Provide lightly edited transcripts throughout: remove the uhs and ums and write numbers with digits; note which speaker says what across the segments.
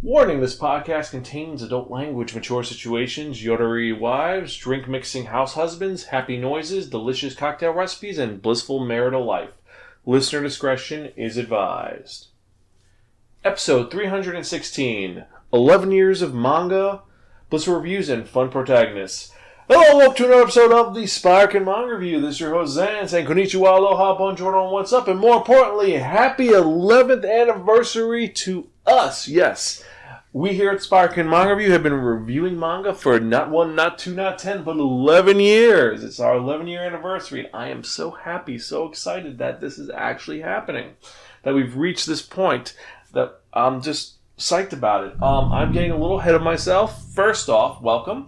Speaker 1: Warning, this podcast contains adult language, mature situations, yoderi wives, drink-mixing house husbands, happy noises, delicious cocktail recipes, and blissful marital life. Listener discretion is advised. Episode 316, 11 Years of Manga, blissful reviews, and fun protagonists. Hello, welcome to another episode of the Spiraken Manga Review. This is your host, Zan, saying konnichiwa, aloha, bonjour, what's up, and more importantly, happy 11th anniversary to us. Yes, we here at Spiraken Manga Review have been reviewing manga for not 1, not 2, not 10, but 11 years. It's our 11-year anniversary, and I am so happy, so excited that this is actually happening, that we've reached this point, that I'm just psyched about it. I'm getting a little ahead of myself. First off, welcome.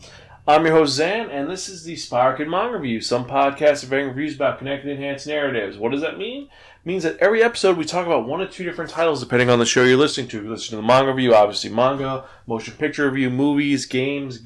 Speaker 1: I'm your host, Zan, and this is the Spiraken Manga Review. Some podcasts are varying reviews about connected enhanced narratives. What does that mean? It means that every episode we talk about 1 or 2 different titles depending on the show you're listening to. If you listen to the manga review, obviously manga, motion picture review, movies, games,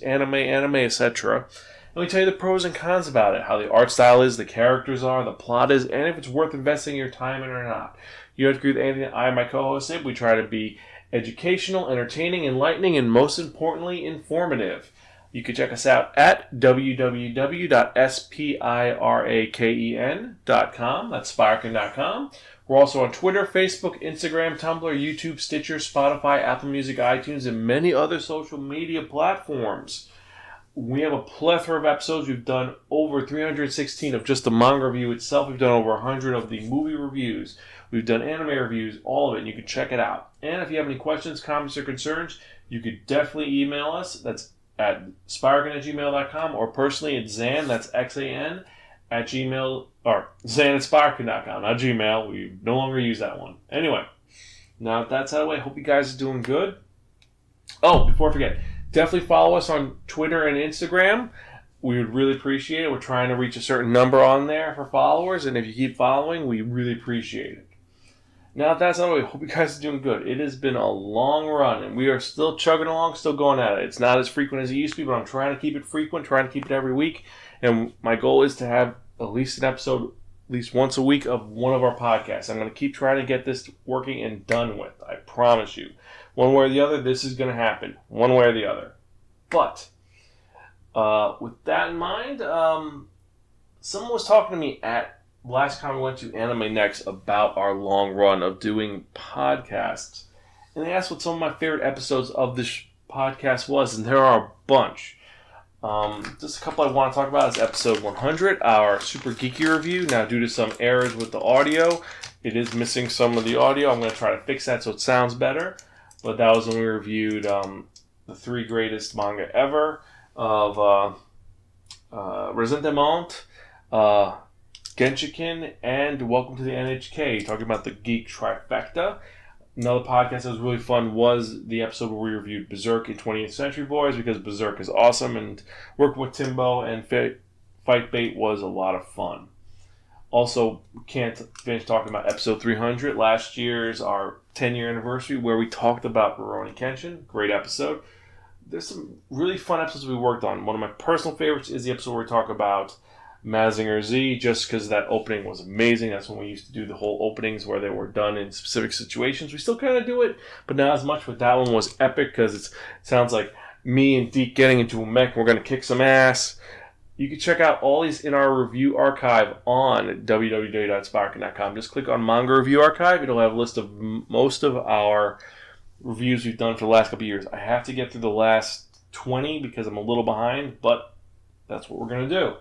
Speaker 1: anime, etc. And we tell you the pros and cons about it, how the art style is, the characters are, the plot is, and if it's worth investing your time in or not. You don't have to agree with anything that I and my co-host say. We try to be educational, entertaining, enlightening, and most importantly, informative. You can check us out at www.spiraken.com. That's spiraken.com. We're also on Twitter, Facebook, Instagram, Tumblr, YouTube, Stitcher, Spotify, Apple Music, iTunes, and many other social media platforms. We have a plethora of episodes. We've done over 316 of just the manga review itself. We've done over 100 of the movie reviews. We've done anime reviews, all of it, and you can check it out. And if you have any questions, comments, or concerns, you could definitely email us. That's at spiraken@gmail.com, or personally at Zan, that's Xan, at Gmail, or Zan at spiraken.com, not Gmail. We no longer use that one. Anyway, now that that's out of the way, I hope you guys are doing good. Oh, before I forget, definitely follow us on Twitter and Instagram. We would really appreciate it. We're trying to reach a certain number on there for followers, and if you keep following, we really appreciate it. Now that that's out of the way, I hope you guys are doing good. It has been a long run, and we are still chugging along, still going at it. It's not as frequent as it used to be, but I'm trying to keep it frequent, trying to keep it every week. And my goal is to have at least an episode, at least once a week, of one of our podcasts. I'm going to keep trying to get this working and done with. I promise you. One way or the other, this is going to happen. One way or the other. But, with that in mind, someone was talking to me at last time we went to Anime Next about our long run of doing podcasts. And they asked what some of my favorite episodes of this podcast was, and there are a bunch. Just a couple I want to talk about is episode 100, our Super Geeky review. Now, due to some errors with the audio, it is missing some of the audio. I'm going to try to fix that so it sounds better. But that was when we reviewed the 3 greatest manga ever of Resentment, Genshiken, and Welcome to the NHK, talking about the Geek Trifecta. Another podcast that was really fun was the episode where we reviewed Berserk in 20th Century Boys, because Berserk is awesome, and working with Timbo and Fight Bait was a lot of fun. Also, can't finish talking about episode 300, last year's our 10-year anniversary, where we talked about Rurouni Kenshin. Great episode. There's some really fun episodes we worked on. One of my personal favorites is the episode where we talk about Mazinger Z, just because that opening was amazing. That's when we used to do the whole openings where they were done in specific situations. We still kind of do it, but not as much. But that one was epic because it sounds like me and Deke getting into a mech. We're going to kick some ass. You can check out all these in our review archive on www.spiraken.com. Just click on Manga Review Archive. It'll have a list of most of our reviews we've done for the last couple of years. I have to get through the last 20 because I'm a little behind, but that's what we're going to do.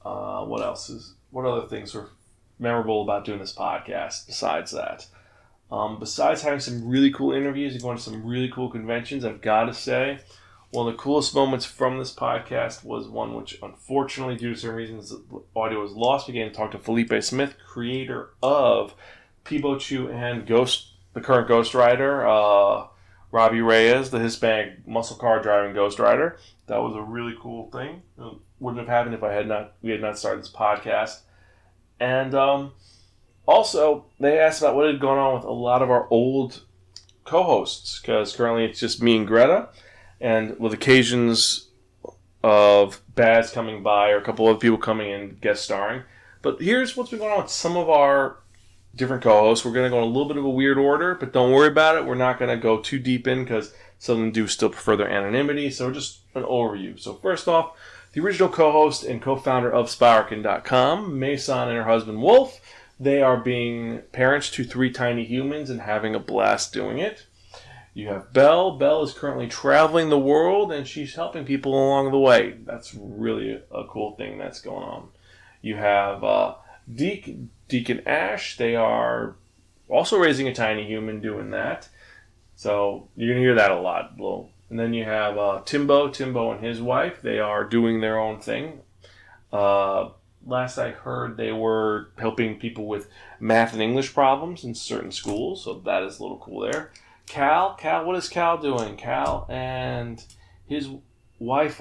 Speaker 1: What other things were memorable about doing this podcast besides that? Besides having some really cool interviews and going to some really cool conventions, I've got to say, one of the coolest moments from this podcast was one which, unfortunately, due to certain reasons, the audio was lost. We began to talk to Felipe Smith, creator of Pibochu and the current Ghost Rider, Robbie Reyes, the Hispanic muscle car driving Ghost Rider. That was a really cool thing. It wouldn't have happened if we had not started this podcast. And also, they asked about what had gone on with a lot of our old co-hosts, because currently it's just me and Greta, and with occasions of Baz coming by or a couple other people coming in guest starring. But here's what's been going on with some of our different co-hosts. We're going to go in a little bit of a weird order, but don't worry about it. We're not going to go too deep in because some of them do still prefer their anonymity. So just an overview. So first off, the original co-host and co-founder of Spiraken.com, Mason and her husband Wolf. They are being parents to 3 tiny humans and having a blast doing it. You have Belle. Belle is currently traveling the world and she's helping people along the way. That's really a cool thing that's going on. You have Deke and Ash. They are also raising a tiny human doing that. So you're going to hear that a lot. And then you have Timbo and his wife. They are doing their own thing. Last I heard, they were helping people with math and English problems in certain schools. So that is a little cool there. Cal, what is Cal doing? Cal and his wife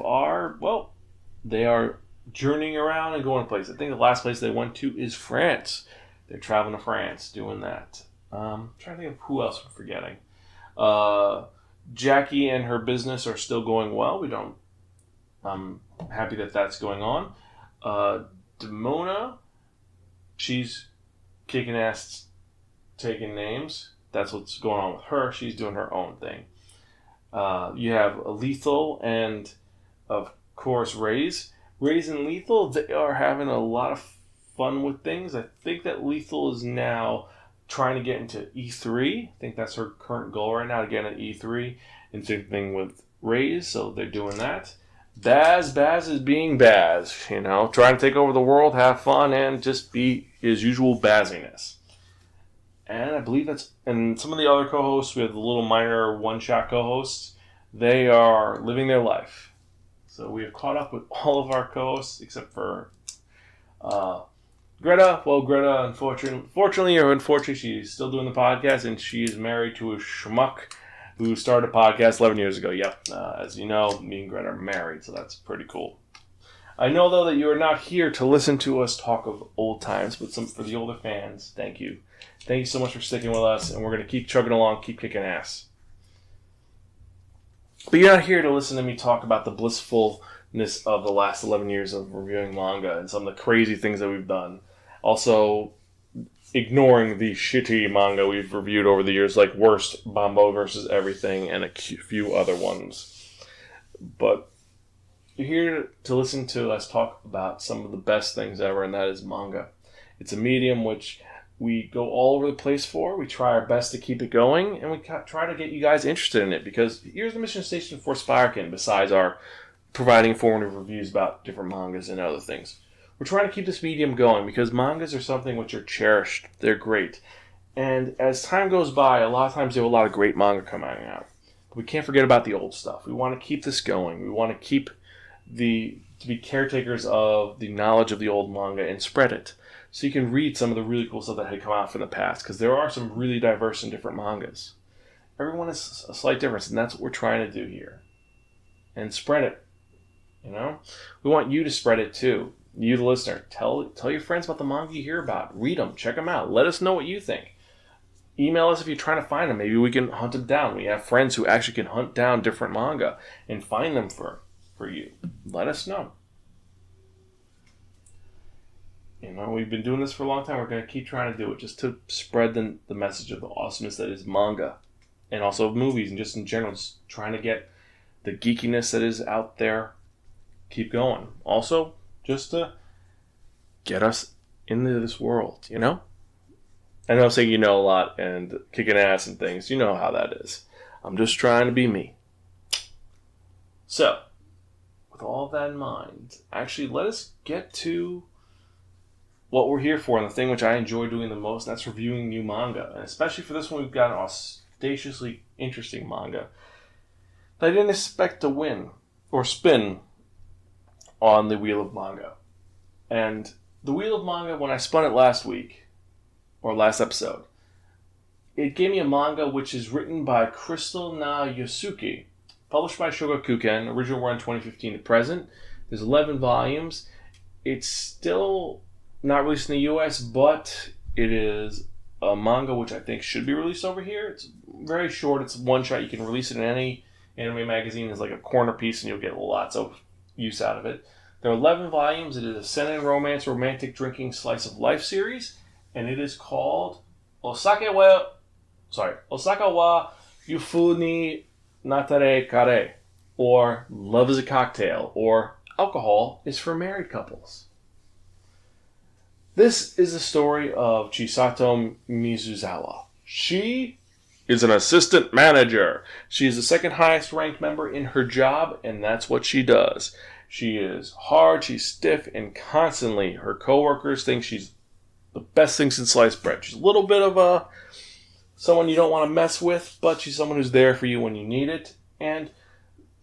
Speaker 1: they are journeying around and going to places. I think the last place they went to is France. They're traveling to France doing that. I'm trying to think of who else I'm forgetting. Jackie and her business are still going well. I'm happy that that's going on. Demona, she's kicking ass, taking names. That's what's going on with her. She's doing her own thing. You have Lethal and, of course, Raze. Raze and Lethal, they are having a lot of fun with things. I think that Lethal is now trying to get into E3. I think that's her current goal right now, to get into E3. And same thing with Raze, so they're doing that. Baz is being Baz, trying to take over the world, have fun, and just be his usual Bazziness. And I believe and some of the other co-hosts, we have the little minor one-shot co-hosts, they are living their life. So we have caught up with all of our co-hosts except for Greta. Well, Greta, unfortunately, she's still doing the podcast, and she is married to a schmuck who started a podcast 11 years ago. Yep, as you know, me and Greta are married, so that's pretty cool. I know, though, that you are not here to listen to us talk of old times, but for the older fans, thank you. Thank you so much for sticking with us, and we're going to keep chugging along, keep kicking ass. But you're not here to listen to me talk about the blissfulness of the last 11 years of reviewing manga and some of the crazy things that we've done. Also, ignoring the shitty manga we've reviewed over the years, like Worst, Bombo vs. Everything, and a few other ones. But you're here to listen to us talk about some of the best things ever, and that is manga. It's a medium which we go all over the place for. We try our best to keep it going, and we try to get you guys interested in it, because here's the mission station for Spiraken, besides our providing informative reviews about different mangas and other things. We're trying to keep this medium going, because mangas are something which are cherished. They're great. And as time goes by, a lot of times there are a lot of great manga coming out. But we can't forget about the old stuff. We want to keep this going. We want to keep to be caretakers of the knowledge of the old manga and spread it. So you can read some of the really cool stuff that had come out from the past, because there are some really diverse and different mangas. Everyone has a slight difference, and that's what we're trying to do here. And spread it. We want you to spread it too. You, the listener, tell your friends about the manga you hear about. Read them, check them out. Let us know what you think. Email us if you're trying to find them. Maybe we can hunt them down. We have friends who actually can hunt down different manga and find them for you. Let us know. We've been doing this for a long time. We're going to keep trying to do it, just to spread the message of the awesomeness that is manga, and also movies, and just in general, just trying to get the geekiness that is out there. Keep going. Also, just to get us into this world, I know I'm saying a lot and kicking ass and things. You know how that is. I'm just trying to be me. So, with all that in mind, actually, let us get to what we're here for, and the thing which I enjoy doing the most, and that's reviewing new manga. And especially for this one, we've got an audaciously interesting manga that I didn't expect to win or spin on the Wheel of Manga. And the Wheel of Manga, when I spun it last week, or last episode, it gave me a manga which is written by Crystal Na Yousuke, published by Shogakukan, original run 2015 to present. There's 11 volumes. It's still not released in the US, but it is a manga which I think should be released over here. It's very short. It's one shot. You can release it in any anime magazine as like a corner piece, and you'll get lots of use out of it. There are 11 volumes. It is a seinen romance, romantic drinking slice of life series, and it is called Osake wa Fuufu ni Natte Kara, or Love is a Cocktail, or Alcohol is for Married Couples. This is the story of Chisato Mizuzawa. She is an assistant manager. She is the second highest ranked member in her job, and that's what she does. She is hard, she's stiff, and constantly her coworkers think she's the best thing since sliced bread. She's a little bit of someone you don't want to mess with, but she's someone who's there for you when you need it. And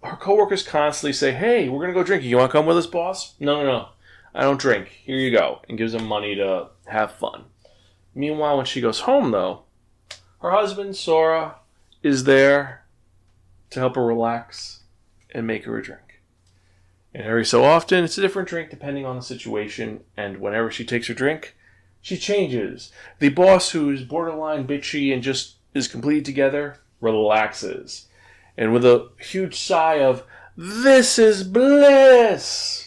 Speaker 1: her coworkers constantly say, "Hey, we're going to go drinking. You want to come with us, boss?" No. I don't drink. Here you go. And gives them money to have fun. Meanwhile, when she goes home, though, her husband, Sora, is there to help her relax and make her a drink. And every so often, it's a different drink depending on the situation. And whenever she takes her drink, she changes. The boss, who's borderline bitchy and just is completely together, relaxes. And with a huge sigh of, "This is bliss!"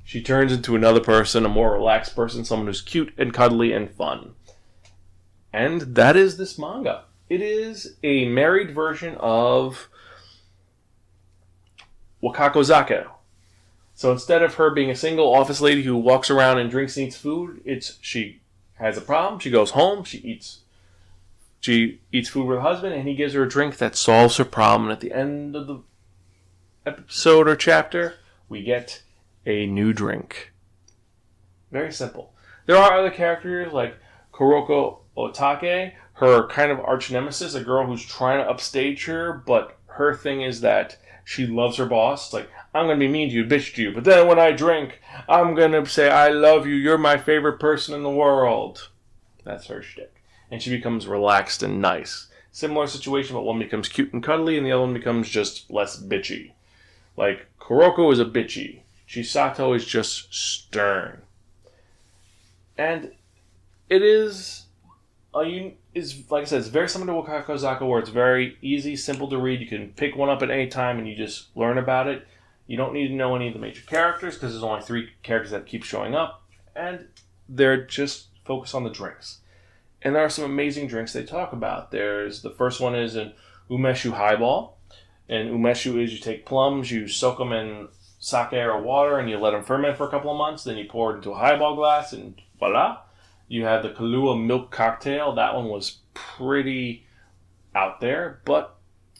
Speaker 1: she turns into another person, a more relaxed person, someone who's cute and cuddly and fun. And that is this manga. It is a married version of Wakakozake. So instead of her being a single office lady who walks around and drinks and eats food, she has a problem, she goes home, she eats food with her husband, and he gives her a drink that solves her problem. And at the end of the episode or chapter, we get a new drink. Very simple. There are other characters like Kaoruko Ohtake, her kind of arch nemesis, a girl who's trying to upstage her, but her thing is that she loves her boss. It's like, "I'm going to be mean to you, bitch to you, but then when I drink, I'm going to say, I love you, you're my favorite person in the world." That's her shtick. And she becomes relaxed and nice. Similar situation, but one becomes cute and cuddly, and the other one becomes just less bitchy. Like, Kuroko is a bitchy. Chisato is just stern. And it is, like I said, it's very similar to Wakakozaka, where it's very easy, simple to read. You can pick one up at any time and you just learn about it. You don't need to know any of the major characters because there's only 3 characters that keep showing up. And they're just focused on the drinks. And there are some amazing drinks they talk about. The first one is an umeshu highball. And umeshu is you take plums, you soak them in sake or water, and you let them ferment for a couple of months. Then you pour it into a highball glass, and voila. You have the Kahlua milk cocktail. That one was pretty out there, but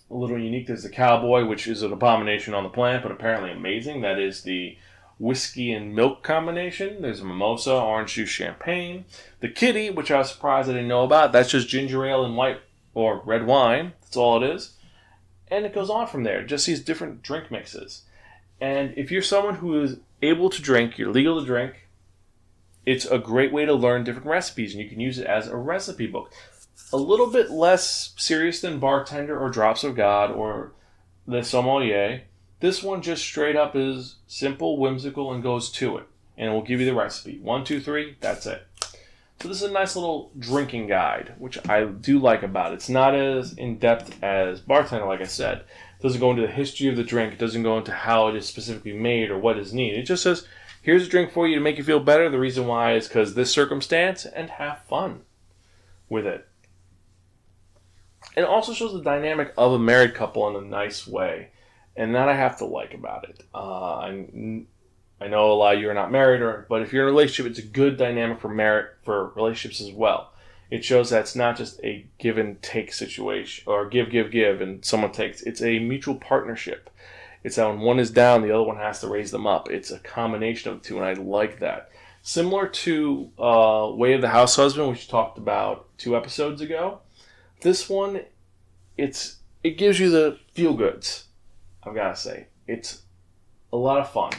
Speaker 1: a little unique. There's the cowboy, which is an abomination on the planet, but apparently amazing. That is the whiskey and milk combination. There's a mimosa, orange juice, champagne. The kitty, which I was surprised I didn't know about, that's just ginger ale and white or red wine. That's all it is. And it goes on from there. Just these different drink mixes. And if you're someone who is able to drink, you're legal to drink, it's a great way to learn different recipes, and you can use it as a recipe book. A little bit less serious than Bartender or Drops of God or the Sommelier. This one just straight up is simple, whimsical, and goes to it. And it will give you the recipe. 1, 2, 3, that's it. So this is a nice little drinking guide, which I do like about it. It's not as in-depth as Bartender, like I said. It doesn't go into the history of the drink. It doesn't go into how it is specifically made or what is needed. It just says, here's a drink for you to make you feel better. The reason why is because this circumstance, and have fun with it. And it also shows the dynamic of a married couple in a nice way. And that I have to like about it. I know a lot of you are not married, but if you're in a relationship, it's a good dynamic for relationships as well. It shows that it's not just a give and take situation, or give, and someone takes. It's a mutual partnership. It's that when one is down, the other one has to raise them up. It's a combination of the two, and I like that. Similar to Way of the House Husband, which we talked about 2 episodes ago. This one, it gives you the feel-goods, I've got to say. It's a lot of fun.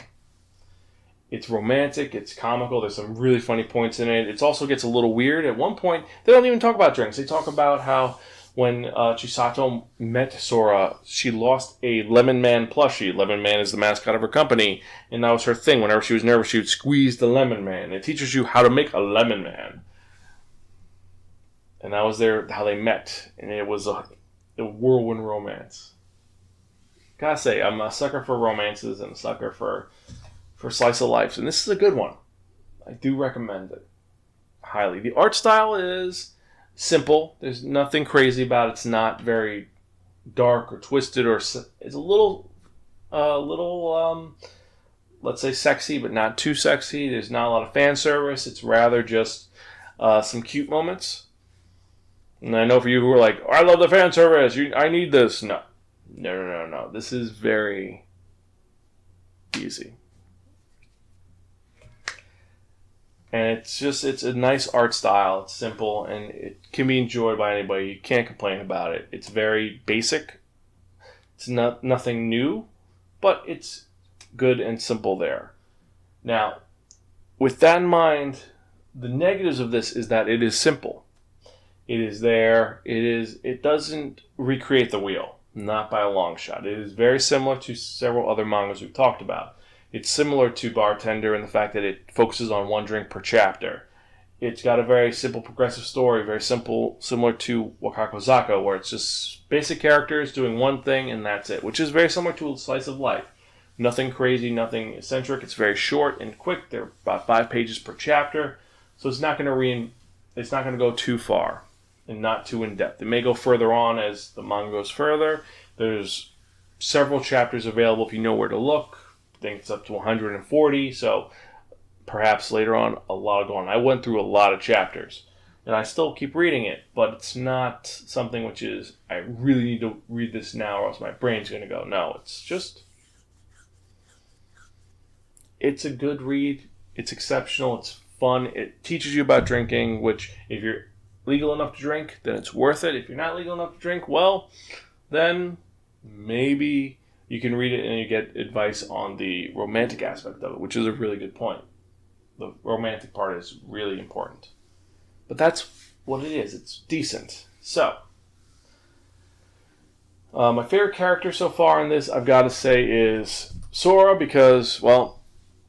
Speaker 1: It's romantic, it's comical, there's some really funny points in it. It also gets a little weird. At one point, they don't even talk about drinks. They talk about how when Chisato met Sora, she lost a Lemon Man plushie. Lemon Man is the mascot of her company, and that was her thing. Whenever she was nervous, she would squeeze the Lemon Man. It teaches you how to make a Lemon Man. And that was how they met. And it was a whirlwind romance. Gotta say, I'm a sucker for romances and a sucker for slice of life. And this is a good one. I do recommend it. highly. The art style is simple. There's nothing crazy about it. It's not very dark or twisted, or it's a little, let's say sexy, but not too sexy. There's not a lot of fan service. It's rather just some cute moments. And I know for you who are like, oh, I love the fan service. I need this. No. This is very easy. And it's a nice art style. It's simple, and it can be enjoyed by anybody. You can't complain about it. It's very basic. It's nothing new, but it's good and simple there. Now, with that in mind, the negatives of this is that it is simple. It is there. It doesn't recreate the wheel, not by a long shot. It is very similar to several other mangas we've talked about. It's similar to Bartender in the fact that it focuses on one drink per chapter. It's got a very simple progressive story, very simple, similar to Wakako Zako, where it's just basic characters doing one thing and that's it, which is very similar to a slice of life. Nothing crazy, nothing eccentric. It's very short and quick. They're about 5 pages per chapter, so it's not going to go too far and not too in depth. It may go further on as the manga goes further. There's several chapters available if you know where to look. I think it's up to 140, so perhaps later on a lot will go on. I went through a lot of chapters, and I still keep reading it, but it's not something which is, I really need to read this now or else my brain's going to go. No, it's just, it's a good read. It's exceptional. It's fun. It teaches you about drinking, which if you're legal enough to drink, then it's worth it. If you're not legal enough to drink, well, then maybe you can read it and you get advice on the romantic aspect of it, which is a really good point. The romantic part is really important. But that's what it is. It's decent. So, my favorite character so far in this, I've got to say, is Sora, because, well,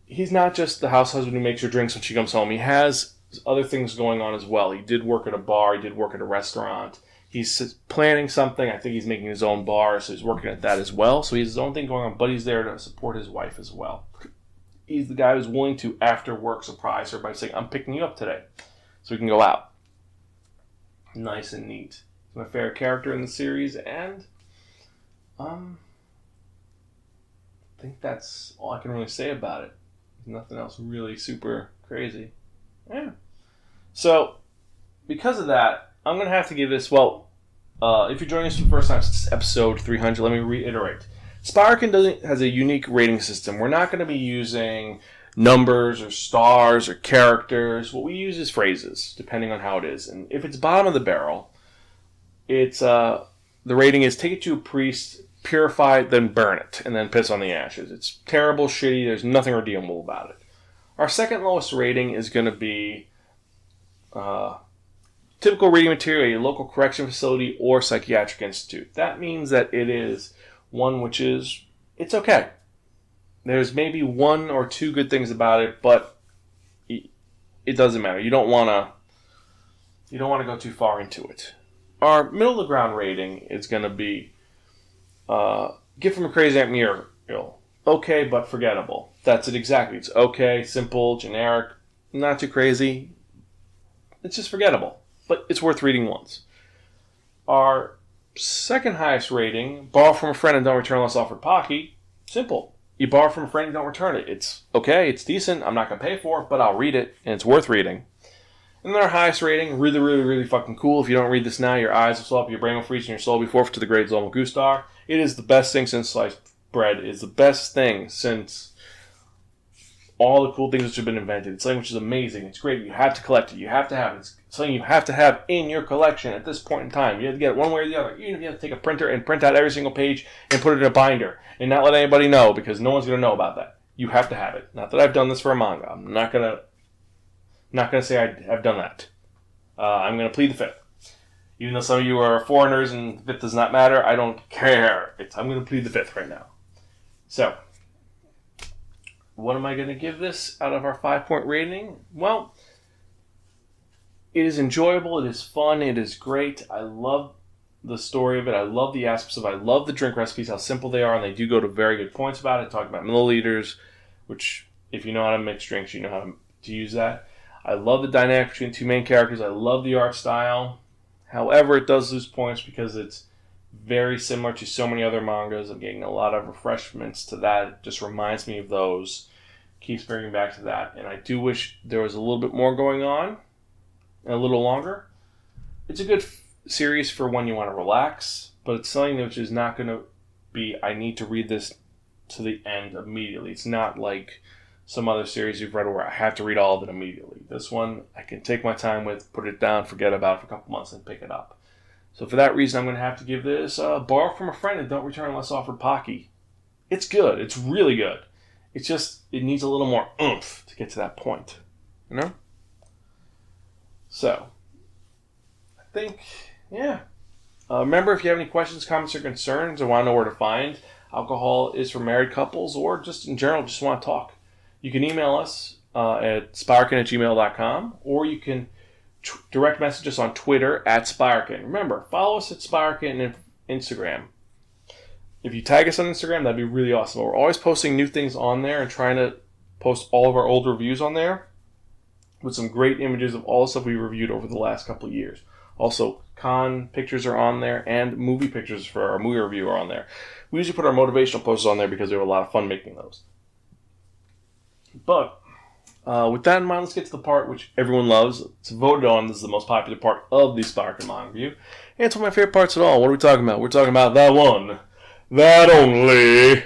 Speaker 1: he's not just the house husband who makes her drinks when she comes home. He has other things going on as well. He did work at a bar. He did work at a restaurant. He's planning something. I think he's making his own bar, so he's working at that as well. So he has his own thing going on, but he's there to support his wife as well. He's the guy who's willing to, after work, surprise her by saying, I'm picking you up today, so we can go out. Nice and neat. He's my favorite character in the series, and I think that's all I can really say about it. Nothing else really super crazy. Yeah. So, because of that, I'm going to have to give this, well, if you're joining us for the first time, it's episode 300, let me reiterate. Spiraken has a unique rating system. We're not going to be using numbers or stars or characters. What we use is phrases, depending on how it is. And if it's bottom of the barrel, it's the rating is take it to a priest, purify it, then burn it, and then piss on the ashes. It's terrible, shitty, there's nothing redeemable about it. Our second lowest rating is going to be typical reading material, a local correction facility or psychiatric institute. That means that it is one which is, it's okay. There's maybe one or two good things about it, but it doesn't matter. You don't want to go too far into it. Our middle of the ground rating is going to be Gift from a Crazy Aunt Muriel. Okay, but forgettable. That's it exactly. It's okay, simple, generic, not too crazy. It's just forgettable, but it's worth reading once. Our second highest rating, borrow from a friend and don't return unless offered pocky. Simple. You borrow from a friend and don't return it. It's okay, it's decent, I'm not going to pay for it, but I'll read it, and it's worth reading. And then our highest rating, really, really, really fucking cool. If you don't read this now, your eyes will swell up, your brain will freeze, and your soul will be forfeit to the great Zolmo Gustar. It is the best thing since sliced bread. It is the best thing since all the cool things which have been invented. It's something which is amazing. It's great. You have to collect it. You have to have it. It's something you have to have in your collection at this point in time. You have to get it one way or the other. Even if you have to take a printer and print out every single page and put it in a binder and not let anybody know, because no one's going to know about that. You have to have it. Not that I've done this for a manga. I'm not gonna say I've done that. I'm gonna plead the fifth. Even though some of you are foreigners and fifth does not matter, I don't care. I'm gonna plead the fifth right now. So, what am I going to give this out of our 5-point rating? Well, it is enjoyable, it is fun, it is great. I love the story of it, I love the aspects of it, I love the drink recipes, how simple they are, and they do go to very good points about it. Talk about milliliters, which if you know how to mix drinks, you know how to use that. I love the dynamic between the two main characters. I love the art style. However, it does lose points because it's very similar to so many other mangas. I'm getting a lot of refreshments to that. It just reminds me of those. Keeps bringing back to that. And I do wish there was a little bit more going on and a little longer. It's a good series for when you want to relax, but it's something which is not going to be, I need to read this to the end immediately. It's not like some other series you've read where I have to read all of it immediately. This one, I can take my time with, put it down, forget about it for a couple months, and pick it up. So for that reason, I'm going to have to give this borrow from a friend and don't return unless offered Pocky. It's good. It's really good. It's just, it needs a little more oomph to get to that point. You know? So, I think, yeah. Remember, if you have any questions, comments, or concerns, or want to know where to find alcohol is for married couples, or just in general, just want to talk, you can email us at spiraken@gmail.com, or you can direct message us on Twitter at Spiraken. Remember, follow us at Spiraken and Instagram. If you tag us on Instagram, that'd be really awesome. We're always posting new things on there and trying to post all of our old reviews on there with some great images of all the stuff we reviewed over the last couple of years. Also, con pictures are on there, and movie pictures for our movie review are on there. We usually put our motivational posters on there because we have a lot of fun making those. But with that in mind, let's get to the part which everyone loves. It's voted on. This is the most popular part of the Spiraken Manga review. And it's one of my favorite parts at all. What are we talking about? We're talking about that one, that only,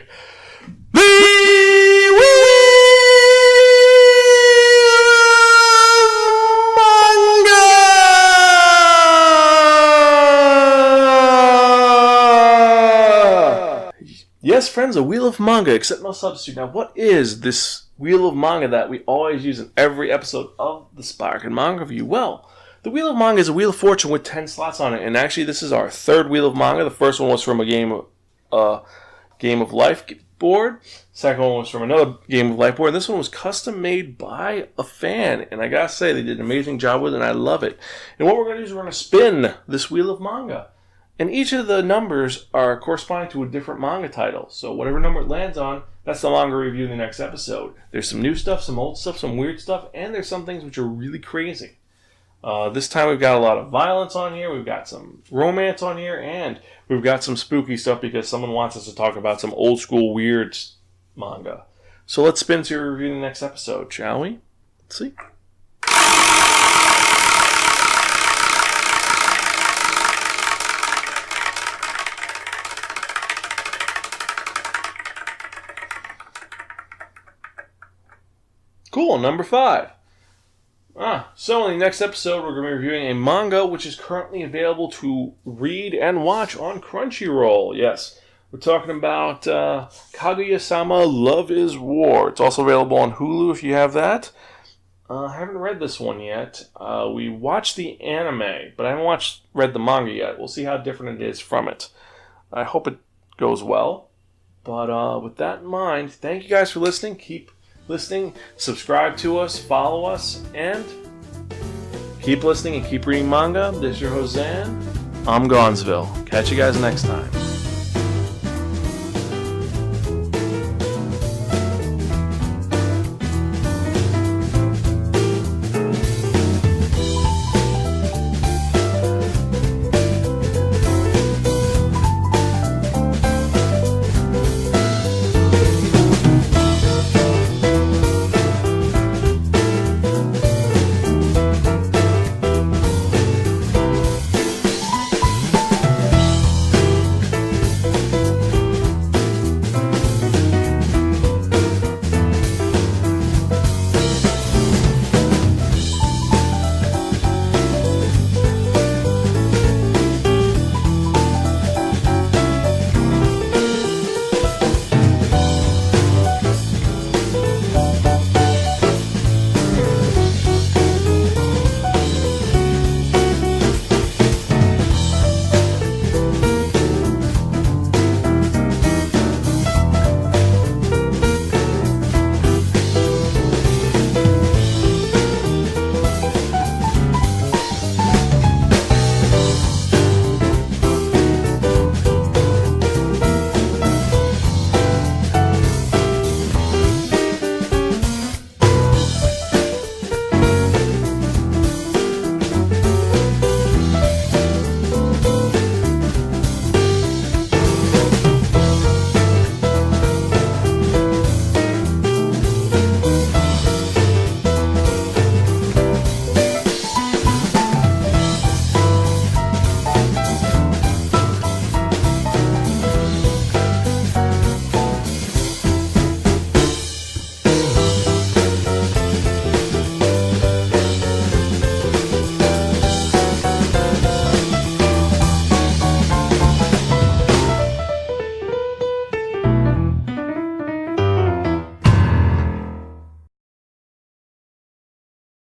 Speaker 1: Yes, friends, a Wheel of Manga, except no substitute. Now, what is this Wheel of Manga that we always use in every episode of the Spiraken Manga review? Well, the Wheel of Manga is a Wheel of Fortune with 10 slots on it, and actually this is our third Wheel of Manga. The first one was from a Game of Life board. Second one was from another Game of Life board, and this one was custom made by a fan, and I gotta say, they did an amazing job with it, and I love it. And what we're going to do is we're going to spin this Wheel of Manga. And each of the numbers are corresponding to a different manga title. So whatever number it lands on, that's the manga review in the next episode. There's some new stuff, some old stuff, some weird stuff, and there's some things which are really crazy. This time we've got a lot of violence on here, we've got some romance on here, and we've got some spooky stuff because someone wants us to talk about some old school weird manga. So let's spin to your review in the next episode, shall we? Let's see. Cool, number 5. So in the next episode, we're going to be reviewing a manga which is currently available to read and watch on Crunchyroll. Yes, we're talking about Kaguya-sama Love is War. It's also available on Hulu if you have that. I haven't read this one yet. We watched the anime, but I haven't read the manga yet. We'll see how different it is from it. I hope it goes well. But with that in mind, thank you guys for listening. Keep listening, subscribe to us, follow us, and keep listening and keep reading manga. This is your Hosan. I'm Gonzville. Catch you guys next time.